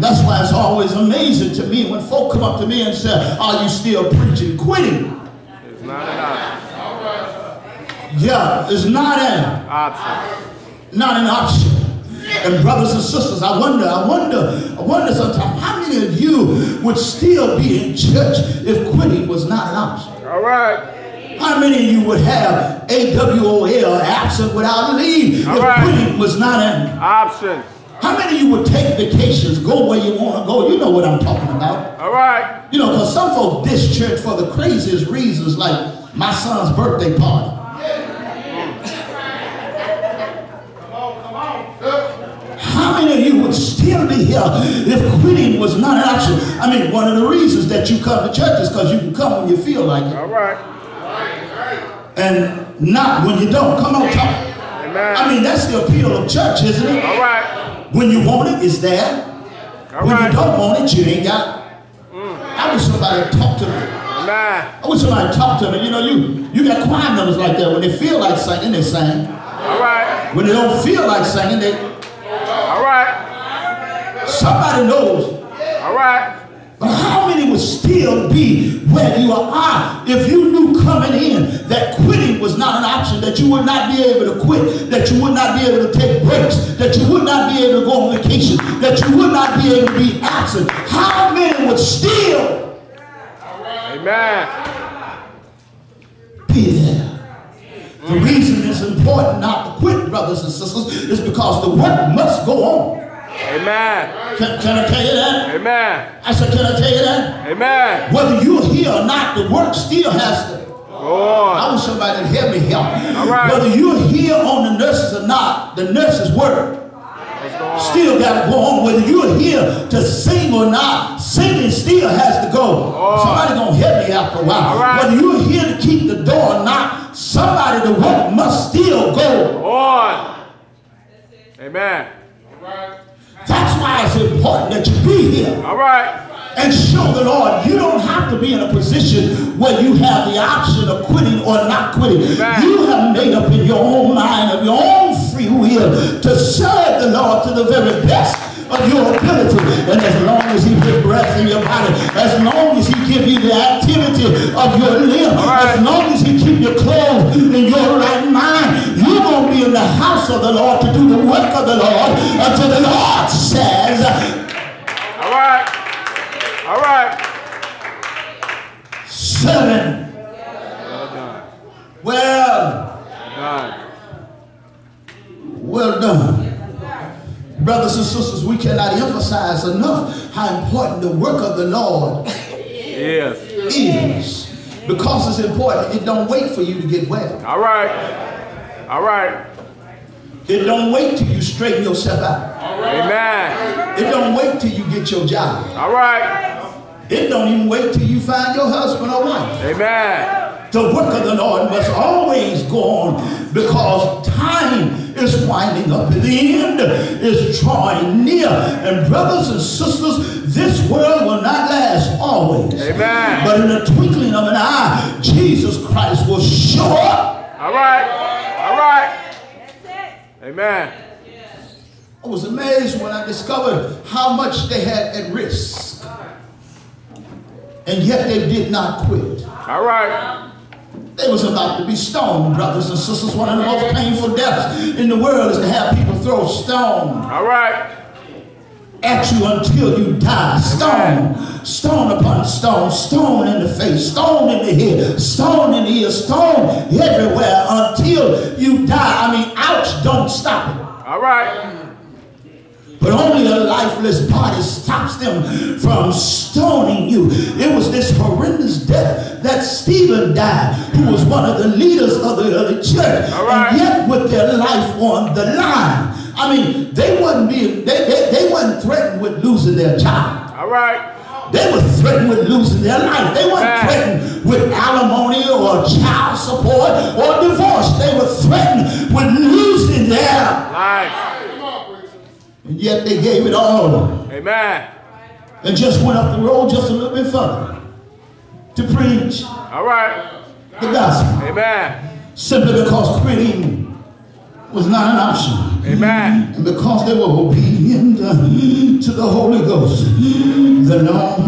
That's why it's always amazing to me when folk come up to me and say, are you still preaching quitting? It's not an option. Yeah, it's not an option. Not an option. And brothers and sisters, I wonder sometimes how many of you would still be in church if quitting was not an option? All right. How many of you would have AWOL, absent without leave, if quitting was not an option? How many of you would take vacations, go where you want to go? You know what I'm talking about. All right. You know, because some folks dish church for the craziest reasons, like my son's birthday party. How many of you would still be here if quitting was not an option? I mean, one of the reasons that you come to church is because you can come when you feel like it. All right. And not when you don't. Come on, talk. Amen. I mean, that's the appeal of church, isn't it? All right. When you want it, it's there. All when right. you don't want it, you ain't got it. I wish somebody would talk to me. Amen. I wish somebody would talk to me. You know, you got choir members like that. When they feel like singing, they sing. All right. When they don't feel like singing, they... All right. Somebody knows. All right. But how many would still be where you are if you knew coming in that quitting was not an option, that you would not be able to quit, that you would not be able to take breaks, that you would not be able to go on vacation, that you would not be able to be absent? How many would still be there? The reason it's important not to quit, brothers and sisters, is because the work must go on. Amen. Can I tell you that? Amen. I said, can I tell you that? Amen. Whether you're here or not, the work still has to go on. I want somebody to help me help. All right. Whether you're here on the nurses or not, the nurses' work still got to go on. Whether you're here to sing or not, singing still has to go. Somebody gonna help me after a while. Right. Whether you're here to keep the door or not, somebody, the work must still go on. Amen. That's why it's important that you be here. All right. And show the Lord you don't have to be in a position where you have the option of quitting or not quitting. Amen. You have made up in your own mind of your own free will to serve the Lord to the very best of your ability. And as long as he put breath in your body, as long as he give you the activity of your limb, as long as he keep you clothed in your right mind, you're going to be in the house of the Lord to do the work of the Lord until the Lord says, all right. All right. 7. Well done. Well done. Brothers and sisters, we cannot emphasize enough how important the work of the Lord is. Because it's important, it don't wait for you to get well. All right. All right. It don't wait till you straighten yourself out. Amen. It don't wait till you get your job. All right. It don't even wait till you find your husband or wife. Amen. The work of the Lord must always go on because time is winding up and the end is drawing near. And brothers and sisters, this world will not last always. Amen. But in the twinkling of an eye, Jesus Christ will show up. All right. All right. Amen. I was amazed when I discovered how much they had at risk. And yet they did not quit. All right. They was about to be stoned, brothers and sisters. One of the most painful deaths in the world is to have people throw stone All right. at you until you die. Stone, stone upon stone, stone in the face, stone in the head, stone in the ear, stone everywhere until you die. I mean, ouch, don't stop it. All right. But only a lifeless body stops them from stoning you. It was this horrendous death that Stephen died, who was one of the leaders of the early church. And yet with their life on the line. I mean, they wasn't threatened with losing their job. All right. They were threatened with losing their life. They weren't threatened with alimony or child support or divorce. They were threatened with losing their life. And yet they gave it all. Amen. And just went up the road just a little bit further to preach. All right. The gospel. Amen. Simply because quitting was not an option. Amen. And because they were obedient to the Holy Ghost, the Lord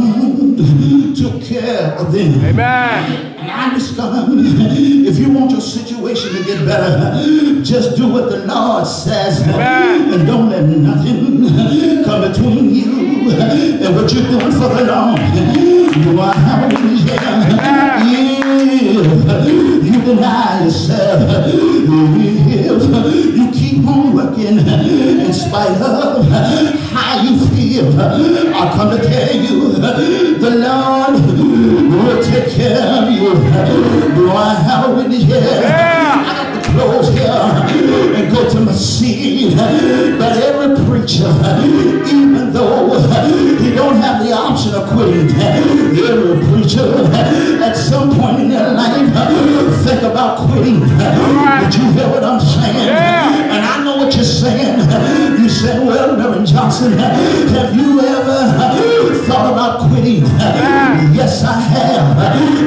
took care of them. Amen. And I discovered, if you want your situation to get better, just do what the Lord says. Amen. And don't let nothing come between you and what you're doing for the Lord. You are hallelujah. If you deny yourself, if you keep on working in spite of how you feel, I come to tell you, the Lord will take care of you. Do I have a witness here? I got to close here and go to my seat. But every preacher, even though he don't have the option of quitting, every preacher at some point in their life think about quitting. Did you hear what I'm saying? And I know what you're saying. You said, well, Reverend Johnson, have you ever thought about quitting? Yes, I have.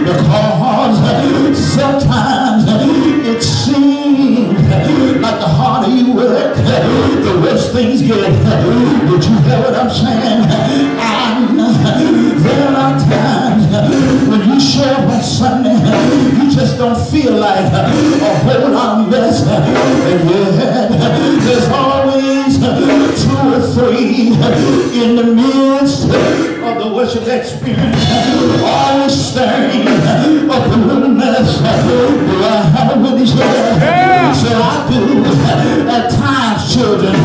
Because sometimes it seems like the harder you work, the worse things get. Did you hear what I'm saying? And there are times when you show up on Sunday, you just don't feel like a whole lot of mess in your head. There's always 2 or 3 in the midst of the worship experience, always stirring up a little mess. Do I have a witness here? So I do. At times, children,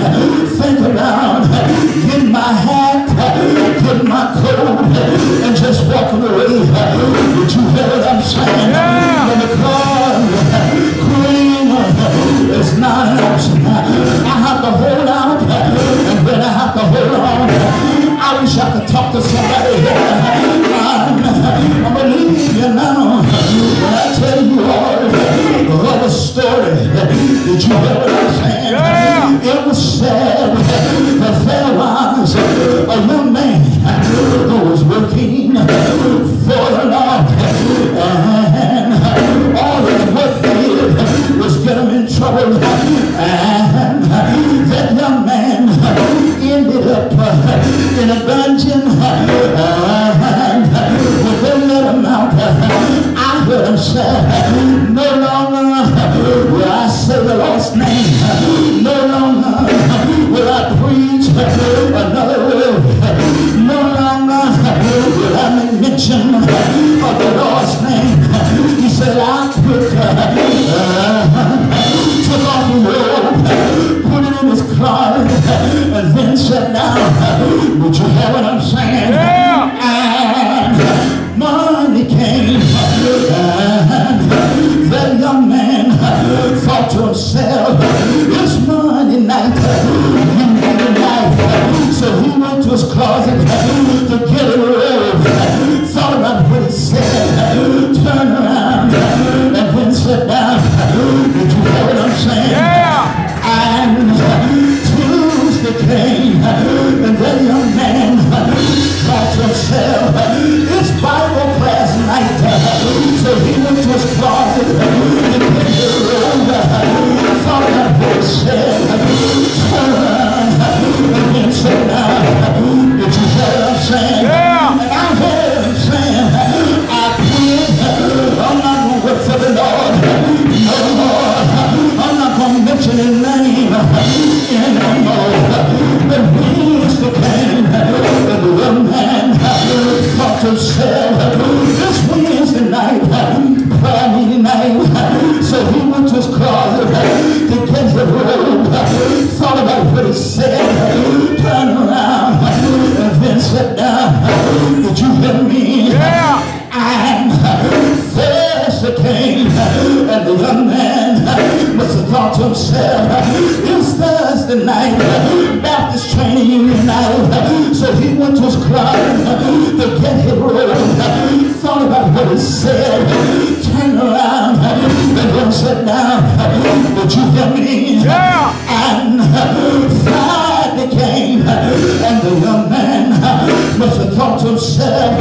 think about getting my hat, getting my coat, and just walking away. Did you hear what I'm saying? And because quitting is not an option, I have to hold out, and when I have to hold on, I wish I could talk to somebody here. I'm going to leave you now. When I tell you all the story, did you hear what I'm saying? It was sad that there was a young man who was working for the Lord, and all his work did was get him in trouble, and that young man ended up in a dungeon, and when they let him out, I heard him say, no longer will I say the Lord's name, no longer will I preach another word, no longer will I make mention of the Lord's name. He said, I quit, took off the robe, put it in his closet, and then sat down. Would you hear what I'm saying? And money came, and that young man thought to himself, it's Monday night, so he went to his closet to get a robe, thought about what he said, turned around, and then sat down. Did you hear what I'm saying? And Tuesday came, and that young man thought to himself, it's Bible class night, so he went to his closet to get the robe, thought about what he said, turned around, and then sat down. Did you hear what I'm saying? And I heard him saying, I quit, I'm not going to work for the Lord no more, I'm not going to mention his name anymore. But Wednesday came, and the young man thought to himself, this Wednesday night, prayer meeting night, so he went to his closet to get the robe, thought about what he said, turned around, and then sat down. Did you hear me? And Thursday came, and the young man must have thought to himself, it's Thursday night, Baptist training union night, so he went to his closet to get his robe, thought about what he said, turned around, and then sat down. Did you hear me? And Friday came, and the young man must have thought to himself,